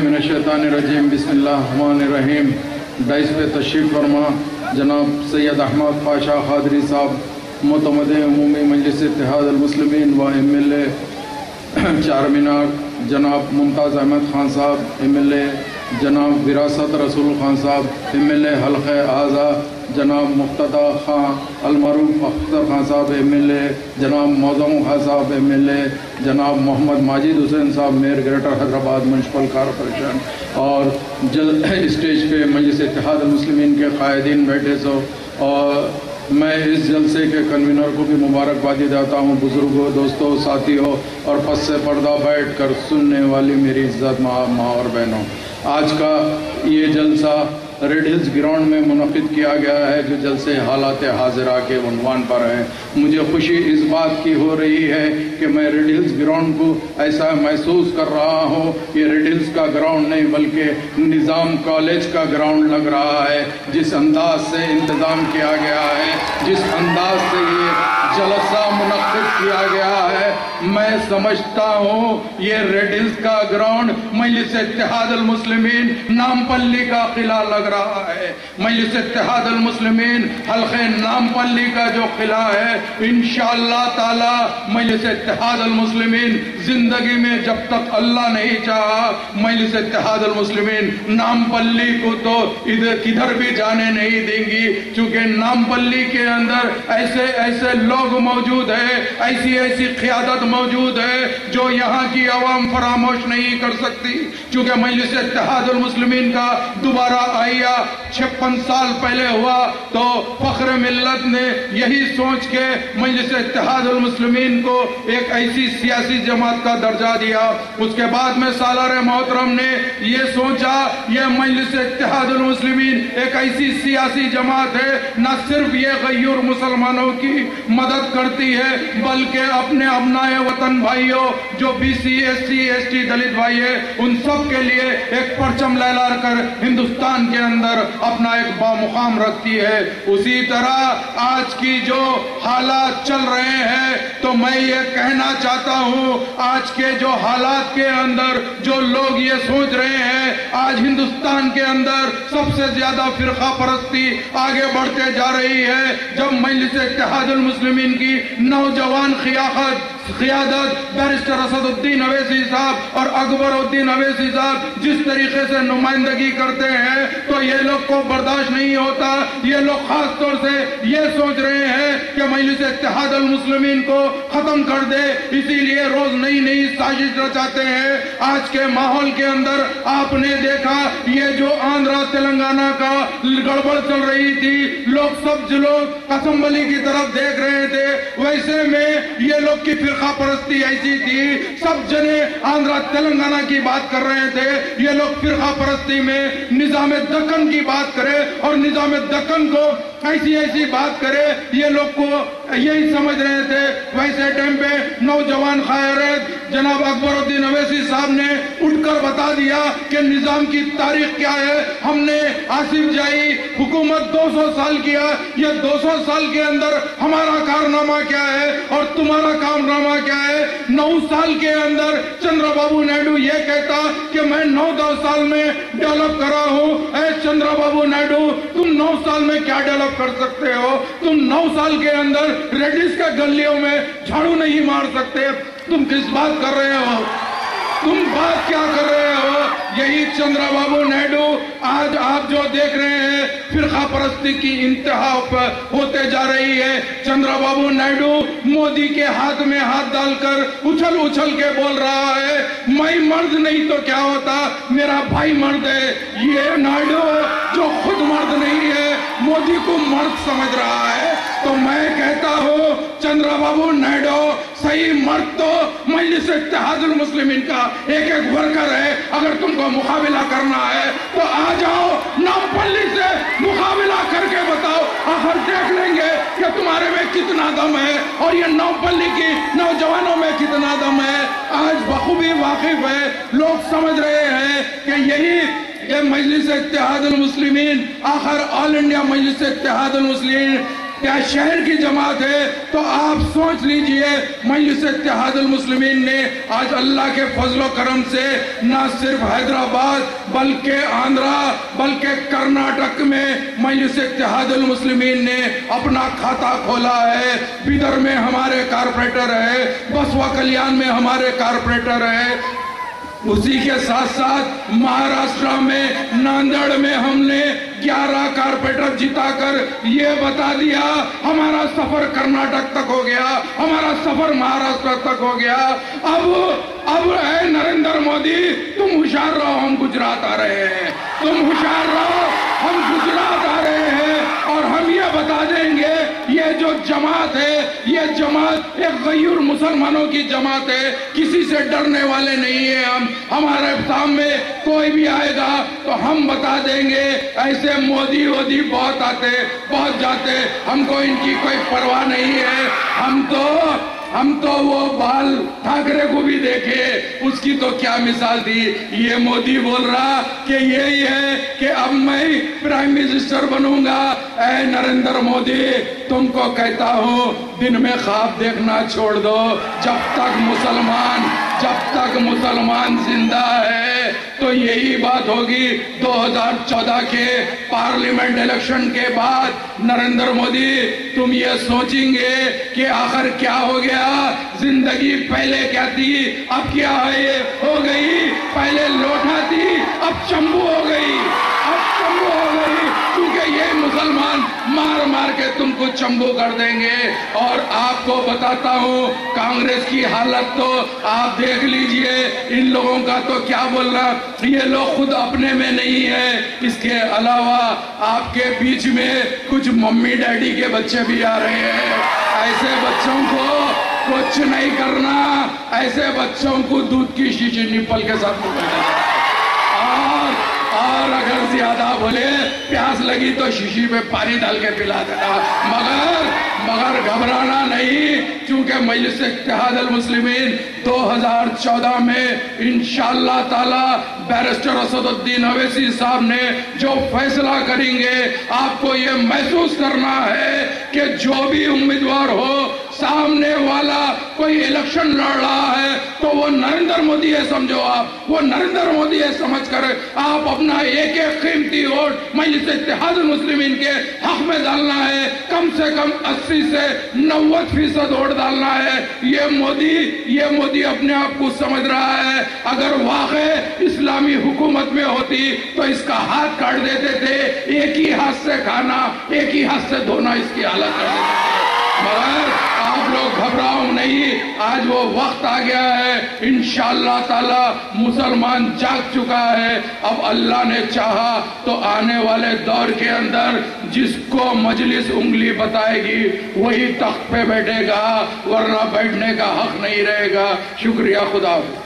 من الشیطان الرجیم بسم اللہ الرحمن الرحیم۔ ڈائس پہ تشریف فرما جناب سید احمد پاشا قادری صاحب معتمد عمومی مجلس اتحاد المسلمین و ایم ایل اے چار مینار، جناب ممتاز احمد خان صاحب ایم ایل اے، جناب وراثت رسول خان صاحب ایم ایل اے حلقہ اعضا، جناب مقتدا خان المعروف اختر خان صاحب ایم ایل اے، جناب معظم خان صاحب ایم ایل اے، جناب محمد ماجد حسین صاحب mayor Greater Hyderabad Municipal Corporation, اور اسٹیج پہ مجلس اتحاد المسلمین کے قائدین بیٹھے سو، اور میں اس جلسے کے کنوینر کو بھی مبارکبادی دیتا ہوں، بزرگوں، دوستوں، ساتھیوں اور پس سے پردہ بیٹھ کر سننے والی میری عزت ماں اور بہنوں۔ آج کا یہ جلسہ ریڈ ہلز گراؤنڈ میں منعقد کیا گیا ہے جو جلسے حالات حاضرہ کے عنوان پر ہے۔ مجھے خوشی اس بات کی ہو رہی ہے کہ میں ریڈ ہلز گراؤنڈ کو ایسا محسوس کر رہا ہوں، یہ ریڈ ہلز کا گراؤنڈ نہیں بلکہ نظام کالج کا گراؤنڈ لگ رہا ہے۔ جس انداز سے انتظام کیا گیا ہے، جس انداز سے یہ جلسہ منعقد کیا گیا ہے، میں سمجھتا ہوں یہ ریڈ ہلز کا گراؤنڈ مجلس اتحاد المسلمین نامپلی کا قلعہ لگ رہا ہے۔ مجلس اتحاد المسلمین حلقہ نامپلی کا جو قلعہ ہے، انشاءاللہ تعالی مجلس اتحاد المسلمین زندگی میں جب تک اللہ نہیں چاہا، مجلس اتحاد المسلمین نامپلی کو تو کدھر بھی جانے نہیں دیں گی، چونکہ نامپلی کے اندر ایسے لوگ موجود ہیں، ایسی قیادت موجود ہے جو یہاں کی عوام فراموش نہیں کر سکتی۔ چونکہ مجلس اتحاد المسلمین کا دوبارہ آئیہ 56 سال پہلے ہوا تو فخر ملت نے یہی سوچ کے مجلس اتحاد المسلمین کو ایک ایسی سیاسی جماعت کا درجہ دیا۔ اس کے بعد میں سالار محترم نے یہ سوچا یہ مجلس اتحاد المسلمین ایک ایسی سیاسی جماعت ہے، نہ صرف یہ غیور مسلمانوں کی مدد کرتی ہے بلکہ اپنے ابنائے وطن بھائیوں جو B C S C S T Dalit بھائی ہے ان سب کے لیے ایک پرچم لہرا کر ہندوستان کے اندر اپنا ایک بامقام رکھتی ہے۔ اسی طرح آج کی جو حالات چل رہے ہیں تو میں یہ کہنا چاہتا ہوں، آج کے جو حالات کے اندر جو لوگ یہ سوچ رہے ہیں، آج ہندوستان کے اندر سب سے زیادہ فرقہ پرستی آگے بڑھتے جا رہی ہے۔ جب مجلس اتحاد المسلمین کی نوجوان قیادت بیرسٹر اسد الدین اویسی صاحب اور اکبر الدین اویسی صاحب جس طریقے سے نمائندگی کرتے ہیں تو یہ لوگ کو برداشت نہیں ہوتا۔ یہ لوگ خاص طور سے یہ سوچ رہے ہیں کہ مجلس اتحاد المسلمین کو ختم کر دے، اسی لیے روز نئی سازش رچاتے ہیں۔ آج کے ماحول کے اندر آپ نے دیکھا یہ جو آندھرا تلنگانہ کا گڑبڑ چل رہی تھی، سب لوگ اسمبلی کی طرف دیکھ رہے تھے، ویسے میں یہ لوگ کی فرقہ پرستی ایسی تھی، سب جنے آندھرا تلنگانہ کی بات کر رہے تھے، یہ لوگ فرقہ پرستی میں نظام دکن کی بات کرے اور نظام دکن کو ایسی بات کرے، یہ لوگ کو یہی سمجھ رہے تھے۔ ویسے ٹائم پہ نوجوان قائد جناب اکبر الدین اویسی صاحب نے اٹھ کر بتا دیا کہ نظام کی تاریخ کیا ہے۔ ہم نے آصف جائی حکومت 200 سال کیا، یہ 200 سال کے اندر ہمارا کارنامہ کیا ہے اور تمہارا کارنامہ کیا ہے۔ 9 سال کے اندر چندرا بابو نائیڈو یہ کہتا کہ میں 9 سال میں ڈیولپ کرا ہوں۔ اے چندرا بابو نائیڈو، تم 9 سال میں کیا ڈیولپ کر سکتے ہو؟ تم 9 سال کے اندر ریڈیز کے گلیوں میں جھاڑو نہیں مار سکتے۔ تم کس بات کر رہے ہو؟ تم بات کیا کر رہے ہو؟ یہی چندرا بابو نائیڈو آج آپ جو دیکھ رہے ہیں فرقہ پرستی کی انتہا پر ہوتے جا رہی ہے۔ چندرا بابو نائیڈو مودی کے ہاتھ میں ہاتھ ڈال کر اچھل کے بول رہا ہے میں مرد نہیں تو کیا ہوتا، میرا بھائی مرد ہے۔ یہ نائیڈو جو خود مرد نہیں ہے مودی کو مرد سمجھ رہا ہے۔ تو میں کہتا ہوں چندرا بابو نائیڈو صحیح مرد تو مجلس اتحاد المسلمین کا ایک ورکر ہے۔ اگر تم کو مقابلہ کرنا ہے تو آ جاؤ، نامپلی سے مقابلہ کر کے بتاؤ، آخر دیکھ لیں گے کہ تمہارے میں کتنا دم ہے اور یہ نامپلی کی نوجوانوں میں کتنا دم ہے۔ آج بخوبی واقف ہے، لوگ سمجھ رہے ہیں کہ یہی کہ مجلس اتحاد المسلمین، آخر آل انڈیا مجلس اتحاد المسلمین یا شہر کی جماعت ہے، تو آپ سوچ لیجئے مجلس اتحاد المسلمین نے آج اللہ کے فضل و کرم سے نہ صرف حیدرآباد بلکہ آندھرا بلکہ کرناٹک میں مجلس اتحاد المسلمین نے اپنا کھاتا کھولا ہے۔ بیدر میں ہمارے کارپوریٹر ہے، بسوا کلیان میں ہمارے کارپوریٹر ہے، اسی کے ساتھ ساتھ مہاراشٹرا میں ناندیڑ میں ہم نے 11 کارپوریٹر جتا کر یہ بتا دیا ہمارا سفر کرناٹک تک ہو گیا، ہمارا سفر مہاراشٹر تک ہو گیا۔ اب اے نریندر مودی، تم ہوشیار رہو، ہم گجرات آ رہے ہیں، تم ہوشیار رہو، ہم گجرات آ رہے ہیں، اور ہم یہ بتا دیں گے یہ جو جماعت ہے، یہ جماعت ایک غیور مسلمانوں کی جماعت ہے، کسی سے ڈرنے والے نہیں ہیں ہم۔ ہمارے سامنے کوئی بھی آئے گا تو ہم بتا دیں گے، ایسے مودی بہت آتے بہت جاتے، ہم کو ان کی کوئی پرواہ نہیں ہے۔ ہم تو وہ بال ٹھاکرے کو بھی دیکھے، اس کی تو کیا مثال تھی۔ یہ مودی بول رہا کہ یہی ہے کہ اب میں پرائم منسٹر بنوں گا۔ اے نریندر مودی، تم کو کہتا ہوں دن میں خواب دیکھنا چھوڑ دو۔ جب تک مسلمان زندہ ہے تو یہی بات ہوگی۔ 2014 کے پارلیمنٹ الیکشن کے بعد نریندر مودی تم یہ سوچیں گے کہ آخر کیا ہو گیا، زندگی پہلے کیا تھی اب کیا ہے ہو گئی، پہلے لوٹا تھی اب چمبو ہو گئی، کیونکہ یہ مسلمان مار کے تم کو چمبو کر دیں گے۔ اور آپ کو بتاتا ہوں کانگریس کی حالت تو آپ دیکھ لیجئے، ان لوگوں کا تو کیا بولنا، یہ لوگ خود اپنے میں نہیں ہے، اس کے علاوہ آپ کے بیچ میں کچھ ممی ڈیڈی کے بچے بھی آ رہے ہیں۔ ایسے بچوں کو کچھ نہیں کرنا، ایسے بچوں کو دودھ کی شیشی نپل کے ساتھ اور اگر زیادہ بولے پیاس لگی تو شیشی میں پانی ڈال کے پلا دینا، مگر گھبرانا نہیں، کیونکہ مجلس اتحاد المسلمین 2014 میں انشاءاللہ تعالی بیرسٹر اسد الدین اویسی صاحب نے جو فیصلہ کریں گے، آپ کو یہ محسوس کرنا ہے کہ جو بھی امیدوار ہو، سامنے والا کوئی الیکشن لڑ رہا ہے تو وہ نریندر مودی ہے سمجھو، آپ وہ نریندر مودی ہے سمجھ کر آپ اپنا ایک قیمتی ووٹ مجلس اتحاد المسلمین کے حق میں ڈالنا ہے، کم سے کم 80 سے 90% ووٹ ڈالنا ہے۔ یہ مودی اپنے آپ کو سمجھ رہا ہے، اگر واقع اسلامی حکومت میں ہوتی تو اس کا ہاتھ کاٹ دیتے تھے، ایک ہی ہاتھ سے کھانا ایک ہی ہاتھ سے دھونا اس کی حالت کر دیتے تھے۔ مگر آپ لوگ گھبراؤ نہیں، آج وہ وقت آ گیا ہے، انشاءاللہ تعالی مسلمان جاگ چکا ہے۔ اب اللہ نے چاہا تو آنے والے دور کے اندر جس کو مجلس انگلی بتائے گی وہی تخت پہ بیٹھے گا، ورنہ بیٹھنے کا حق نہیں رہے گا۔ شکریہ، خدا حافظ۔